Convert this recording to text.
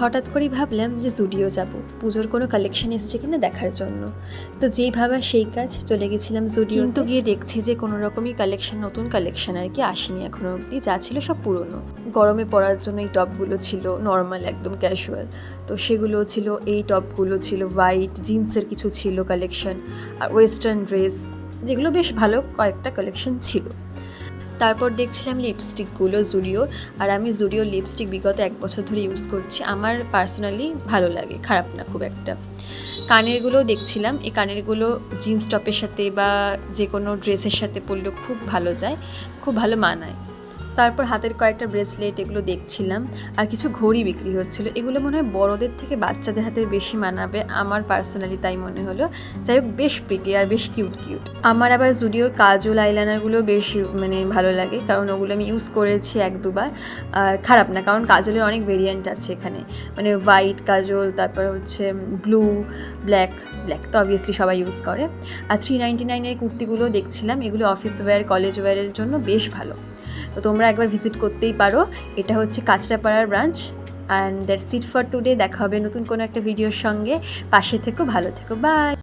হঠাৎ করেই ভাবলাম যে জুডিও যাব, পুজোর কোনো কালেকশন এসছে কিনা দেখার জন্য। তো যেই ভাবা সেই কাজ, চলে গেছিলাম জুডিও। কিন্তু গিয়ে দেখছি যে কোনো রকমই কালেকশন, নতুন কালেকশন আর কি আসেনি এখনো অবধি, যা ছিল সব পুরনো। গরমে পরার জন্য এই টপগুলো ছিল নর্মাল, একদম ক্যাজুয়াল, তো সেগুলো ছিল। এই টপগুলো ছিল হোয়াইট, জিন্সের কিছু ছিল কালেকশন, আর ওয়েস্টার্ন ড্রেস, যেগুলো বেশ ভালো কয়েকটা কালেকশন ছিল। তারপর দেখছিলাম লিপস্টিকগুলো জুডিওর। আর আমি জুডিওর লিপস্টিক বিগত 1 বছর ধরে ইউজ করছি, আমার পার্সোনালি ভালো লাগে, খারাপ না খুব একটা। কানেরগুলোও দেখছিলাম, এই কানেরগুলো জিন্স টপের সাথে বা যে কোনো ড্রেসের সাথে পরলেও খুব ভালো যায়, খুব ভালো মানায়। তারপর হাতের কয়েকটা ব্রেসলেট, এগুলো দেখছিলাম। আর কিছু ঘড়ি বিক্রি হচ্ছিল, এগুলো মনে হয় বড়দের থেকে বাচ্চাদের হাতে বেশি মানাবে, আমার পার্সোনালি তাই মনে হলো। যাই হোক, বেশ প্রিটি আর বেশ কিউট কিউট। আমার আবার জুডিওর কাজল আইলাইনারগুলো বেশ ভালো লাগে, কারণ ওগুলো আমি ইউজ করেছি 1-2 বার। আর খারাপ না, কারণ কাজলের অনেক ভেরিয়েন্ট আছে এখানে, হোয়াইট কাজল, তারপর হচ্ছে ব্লু, ব্ল্যাক তো অবভিয়াসলি সবাই ইউজ করে। আর 399-এর কুর্তিগুলো দেখছিলাম, এগুলো অফিস ওয়্যার, কলেজ ওয়্যারের জন্য বেশ ভালো। তো তোমরা একবার ভিজিট করতেই পারো। এটা হচ্ছে কাঁচরাপাড়ার branch. And that's it for today. দেখা হবে নতুন কোনো একটা ভিডিওর সঙ্গে। পাশে থেকো, ভালো থেকো, বাই।